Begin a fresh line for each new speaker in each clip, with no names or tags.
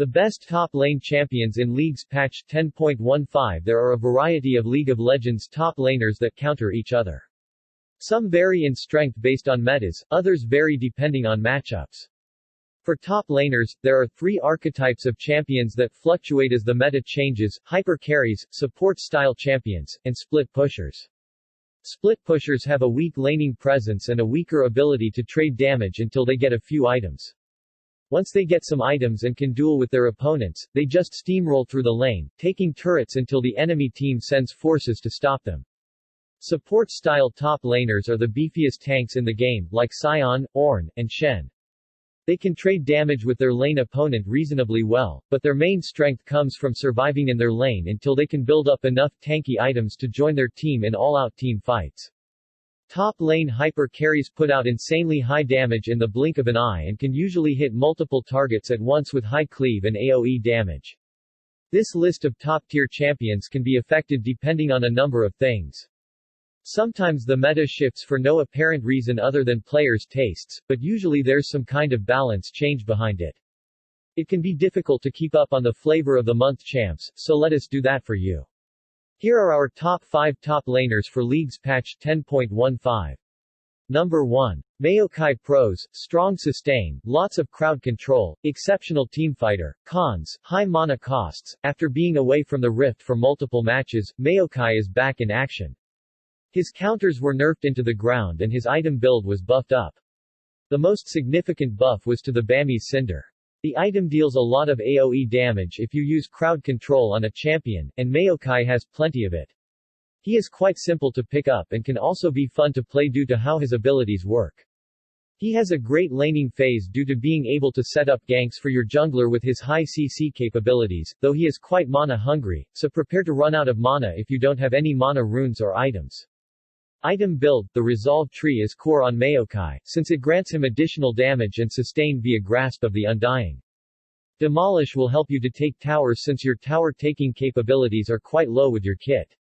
The best top lane champions in Leagues Patch 10.15. There are a variety of League of Legends top laners that counter each other. Some vary in strength based on metas, others vary depending on matchups. For top laners, there are 3 archetypes of champions that fluctuate as the meta changes: hyper carries, support-style champions, and split pushers. Split pushers have a weak laning presence and a weaker ability to trade damage until they get a few items. Once they get some items and can duel with their opponents, they just steamroll through the lane, taking turrets until the enemy team sends forces to stop them. Support-style top laners are the beefiest tanks in the game, like Sion, Ornn, and Shen. They can trade damage with their lane opponent reasonably well, but their main strength comes from surviving in their lane until they can build up enough tanky items to join their team in all-out team fights. Top lane hyper carries put out insanely high damage in the blink of an eye and can usually hit multiple targets at once with high cleave and AoE damage. This list of top-tier champions can be affected depending on a number of things. Sometimes the meta shifts for no apparent reason other than players' tastes, but usually there's some kind of balance change behind it. It can be difficult to keep up on the flavor of the month champs, so let us do that for you. Here are our top 5 top laners for Leagues Patch 10.15. Number 1. Maokai Pros, strong sustain, lots of crowd control, exceptional teamfighter. Cons, high mana costs. After being away from the Rift for multiple matches, Maokai is back in action. His counters were nerfed into the ground and his item build was buffed up. The most significant buff was to the Bami's Cinder. The item deals a lot of AoE damage if you use crowd control on a champion, and Maokai has plenty of it. He is quite simple to pick up and can also be fun to play due to how his abilities work. He has a great laning phase due to being able to set up ganks for your jungler with his high CC capabilities, though he is quite mana hungry, so prepare to run out of mana if you don't have any mana runes or items. Item build. The Resolve tree is core on Maokai, since it grants him additional damage and sustain via Grasp of the Undying. Demolish will help you to take towers since your tower-taking capabilities are quite low with your kit.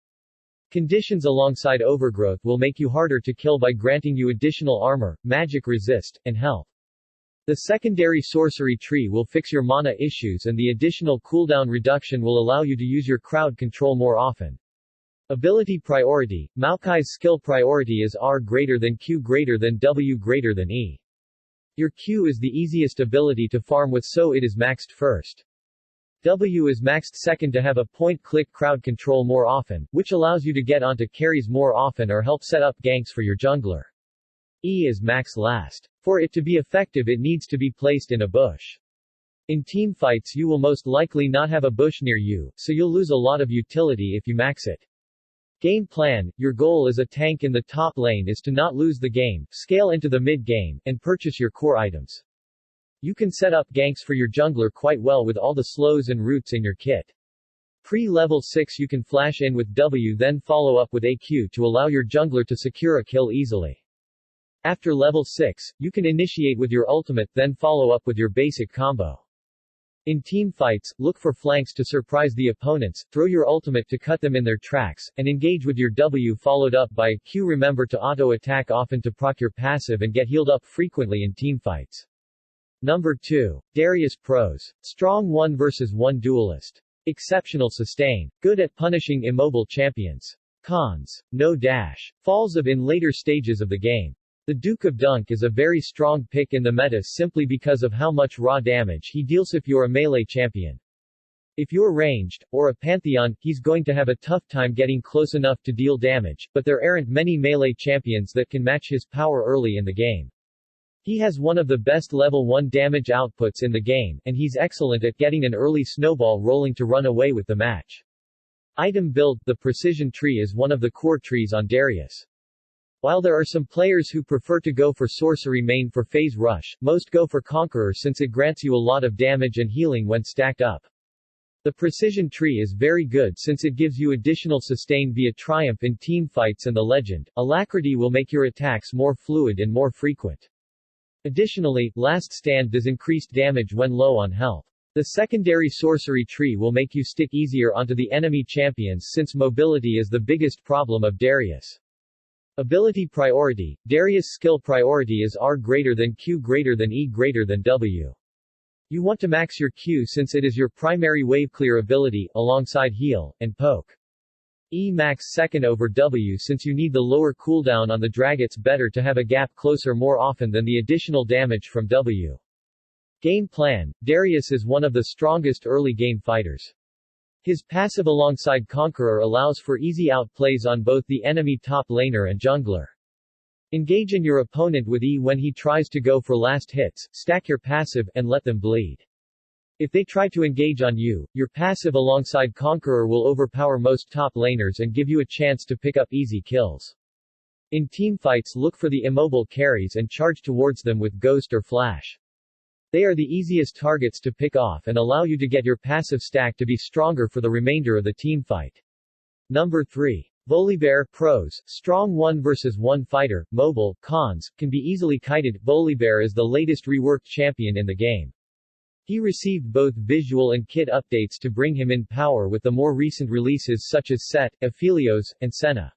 Conditions alongside Overgrowth will make you harder to kill by granting you additional armor, magic resist, and health. The secondary sorcery tree will fix your mana issues and the additional cooldown reduction will allow you to use your crowd control more often. Ability priority. Maokai's skill priority is R greater than Q greater than W greater than E. Your Q is the easiest ability to farm with, so it is maxed first. W is maxed second to have a point-click crowd control more often, which allows you to get onto carries more often or help set up ganks for your jungler. E is max last. For it to be effective it needs to be placed in a bush. In teamfights you will most likely not have a bush near you, so you'll lose a lot of utility if you max it. Game plan. Your goal as a tank in the top lane is to not lose the game, scale into the mid-game, and purchase your core items. You can set up ganks for your jungler quite well with all the slows and roots in your kit. Pre-level 6 you can flash in with W then follow up with AQ to allow your jungler to secure a kill easily. After level 6, you can initiate with your ultimate then follow up with your basic combo. In teamfights, look for flanks to surprise the opponents, throw your ultimate to cut them in their tracks, and engage with your W followed up by a Q. Remember to auto-attack often to proc your passive and get healed up frequently in teamfights. Number 2. Darius Pros. Strong 1 vs 1 duelist. Exceptional sustain. Good at punishing immobile champions. Cons. No dash. Falls of in later stages of the game. The Duke of Dunk is a very strong pick in the meta simply because of how much raw damage he deals if you're a melee champion. If you're ranged, or a Pantheon, he's going to have a tough time getting close enough to deal damage, but there aren't many melee champions that can match his power early in the game. He has one of the best level 1 damage outputs in the game, and he's excellent at getting an early snowball rolling to run away with the match. Item build. The Precision tree is one of the core trees on Darius. While there are some players who prefer to go for Sorcery main for Phase Rush, most go for Conqueror since it grants you a lot of damage and healing when stacked up. The Precision tree is very good since it gives you additional sustain via Triumph in teamfights and the Legend. Alacrity will make your attacks more fluid and more frequent. Additionally, Last Stand does increased damage when low on health. The secondary Sorcery tree will make you stick easier onto the enemy champions since mobility is the biggest problem of Darius. Ability priority. Darius' skill priority is R greater than Q greater than E greater than W. You want to max your Q since it is your primary wave clear ability, alongside heal, and poke. E max second over W since you need the lower cooldown on the drag. It's better to have a gap closer more often than the additional damage from W. Game plan. Darius is one of the strongest early game fighters. His passive alongside Conqueror allows for easy outplays on both the enemy top laner and jungler. Engage in your opponent with E when he tries to go for last hits, stack your passive, and let them bleed. If they try to engage on you, your passive alongside Conqueror will overpower most top laners and give you a chance to pick up easy kills. In teamfights, look for the immobile carries and charge towards them with Ghost or Flash. They are the easiest targets to pick off and allow you to get your passive stack to be stronger for the remainder of the teamfight. Number 3. Volibear. Pros: strong 1 vs 1 fighter, mobile. Cons: can be easily kited. Volibear is the latest reworked champion in the game. He received both visual and kit updates to bring him in power with the more recent releases such as Set, Aphelios, and Senna.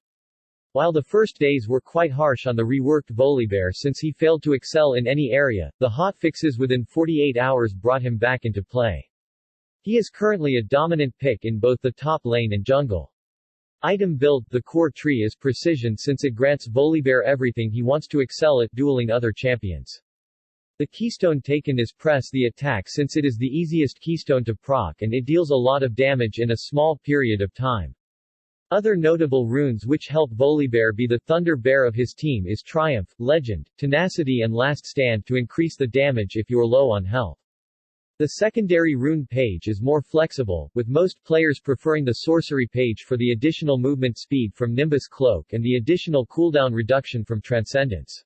While the first days were quite harsh on the reworked Volibear since he failed to excel in any area, the hotfixes within 48 hours brought him back into play. He is currently a dominant pick in both the top lane and jungle. Item build. The core tree is precision since it grants Volibear everything he wants to excel at dueling other champions. The keystone taken is press the attack since it is the easiest keystone to proc and it deals a lot of damage in a small period of time. Other notable runes which help Volibear be the Thunder Bear of his team is Triumph, Legend, Tenacity and Last Stand to increase the damage if you're low on health. The secondary rune page is more flexible, with most players preferring the sorcery page for the additional movement speed from Nimbus Cloak and the additional cooldown reduction from Transcendence.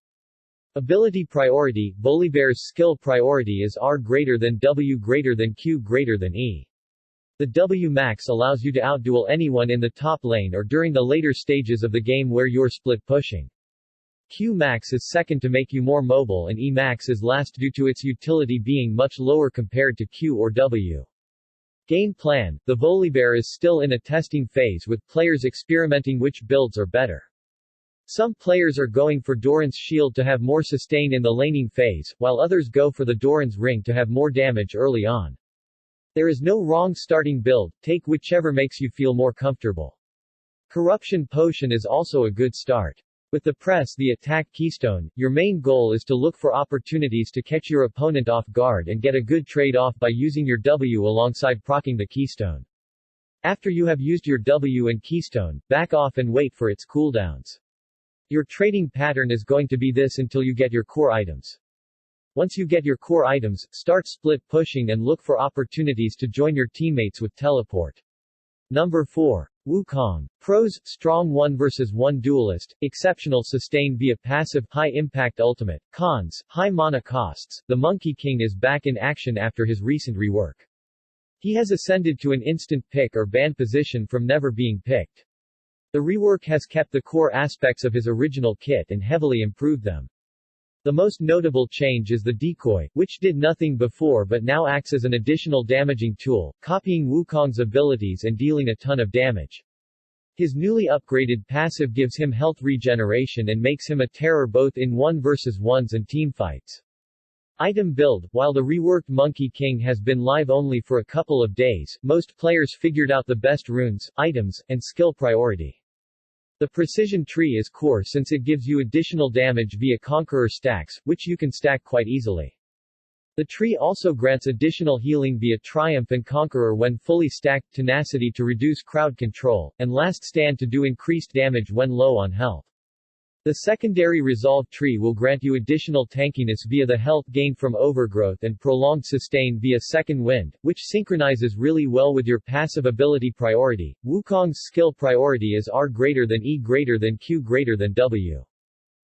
Ability priority. Volibear's skill priority is R greater than W greater than Q greater than E. The W max allows you to outduel anyone in the top lane or during the later stages of the game where you're split pushing. Q max is second to make you more mobile and E max is last due to its utility being much lower compared to Q or W. Game plan. The Volibear is still in a testing phase with players experimenting which builds are better. Some players are going for Doran's Shield to have more sustain in the laning phase, while others go for the Doran's Ring to have more damage early on. There is no wrong starting build, take whichever makes you feel more comfortable. Corruption Potion is also a good start. With the press the attack keystone, your main goal is to look for opportunities to catch your opponent off guard and get a good trade-off by using your W alongside proccing the keystone. After you have used your W and keystone, back off and wait for its cooldowns. Your trading pattern is going to be this until you get your core items. Once you get your core items, start split pushing and look for opportunities to join your teammates with teleport. Number 4. Wukong. Pros: strong 1 vs 1 duelist, exceptional sustain via passive, high impact ultimate. Cons: high mana costs. The Monkey King is back in action after his recent rework. He has ascended to an instant pick or ban position from never being picked. The rework has kept the core aspects of his original kit and heavily improved them. The most notable change is the decoy, which did nothing before but now acts as an additional damaging tool, copying Wukong's abilities and dealing a ton of damage. His newly upgraded passive gives him health regeneration and makes him a terror both in 1 vs 1s and teamfights. Item build. While the reworked Monkey King has been live only for a couple of days, most players figured out the best runes, items, and skill priority. The precision tree is core since it gives you additional damage via Conqueror stacks, which you can stack quite easily. The tree also grants additional healing via Triumph and Conqueror when fully stacked, Tenacity to reduce crowd control, and Last Stand to do increased damage when low on health. The secondary Resolve tree will grant you additional tankiness via the health gain from Overgrowth and prolonged sustain via Second Wind, which synchronizes really well with your passive ability priority. Wukong's skill priority is R greater than E greater than Q greater than W.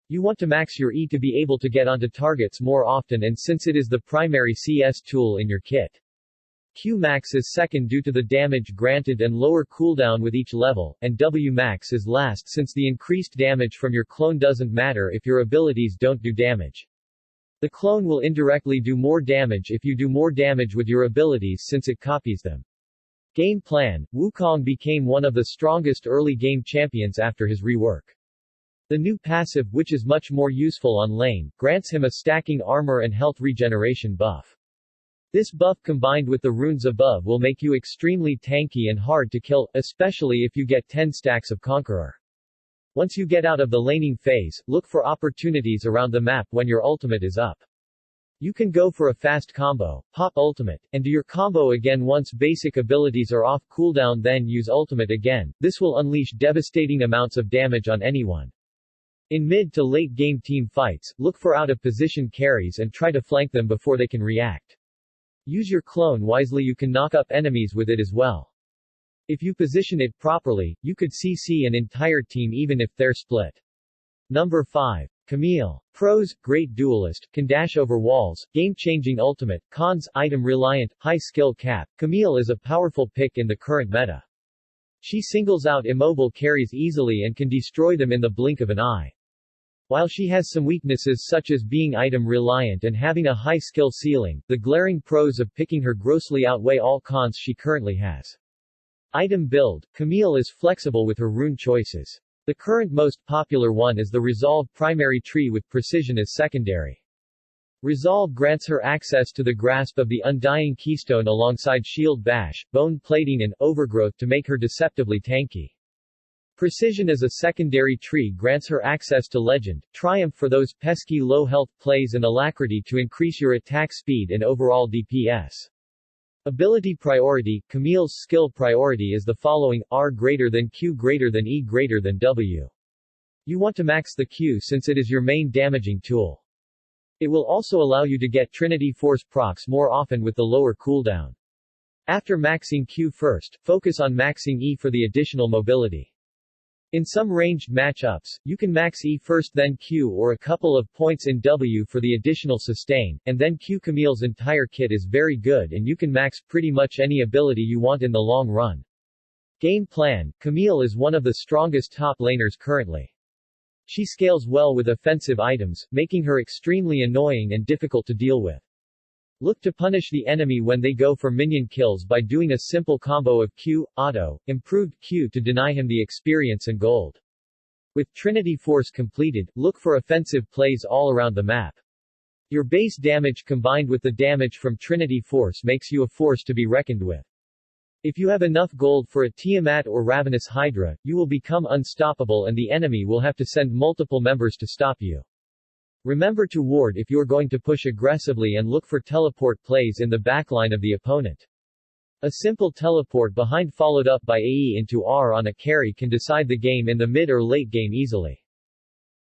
You want to max your E to be able to get onto targets more often and since it is the primary CS tool in your kit. Q max is second due to the damage granted and lower cooldown with each level, and W max is last since the increased damage from your clone doesn't matter if your abilities don't do damage. The clone will indirectly do more damage if you do more damage with your abilities since it copies them. Game plan. Wukong became one of the strongest early game champions after his rework. The new passive, which is much more useful on lane, grants him a stacking armor and health regeneration buff. This buff combined with the runes above will make you extremely tanky and hard to kill, especially if you get 10 stacks of Conqueror. Once you get out of the laning phase, look for opportunities around the map when your ultimate is up. You can go for a fast combo, pop ultimate, and do your combo again once basic abilities are off cooldown, then use ultimate again. This will unleash devastating amounts of damage on anyone. In mid to late game team fights, look for out of position carries and try to flank them before they can react. Use your clone wisely, you can knock up enemies with it as well. If you position it properly, you could CC an entire team even if they're split. Number 5. Camille. Pros: great duelist, can dash over walls, game-changing ultimate. Cons: item reliant, high skill cap. Camille is a powerful pick in the current meta. She singles out immobile carries easily and can destroy them in the blink of an eye. While she has some weaknesses such as being item reliant and having a high skill ceiling, the glaring pros of picking her grossly outweigh all cons she currently has. Item build: Camille is flexible with her rune choices. The current most popular one is the Resolve primary tree with Precision as secondary. Resolve grants her access to the grasp of the Undying Keystone alongside Shield Bash, Bone Plating and Overgrowth to make her deceptively tanky. Precision as a secondary tree grants her access to Legend, Triumph for those pesky low health plays and Alacrity to increase your attack speed and overall DPS. Ability priority: Camille's skill priority is the following: R greater than Q greater than E greater than W. You want to max the Q since it is your main damaging tool. It will also allow you to get Trinity Force procs more often with the lower cooldown. After maxing Q first, focus on maxing E for the additional mobility. In some ranged matchups, you can max E first then Q or a couple of points in W for the additional sustain, and then Q. Camille's entire kit is very good and you can max pretty much any ability you want in the long run. Game plan: Camille is one of the strongest top laners currently. She scales well with offensive items, making her extremely annoying and difficult to deal with. Look to punish the enemy when they go for minion kills by doing a simple combo of Q, auto, improved Q to deny him the experience and gold. With Trinity Force completed, look for offensive plays all around the map. Your base damage combined with the damage from Trinity Force makes you a force to be reckoned with. If you have enough gold for a Tiamat or Ravenous Hydra, you will become unstoppable and the enemy will have to send multiple members to stop you. Remember to ward if you're going to push aggressively and look for teleport plays in the backline of the opponent. A simple teleport behind followed up by AE into R on a carry can decide the game in the mid or late game easily.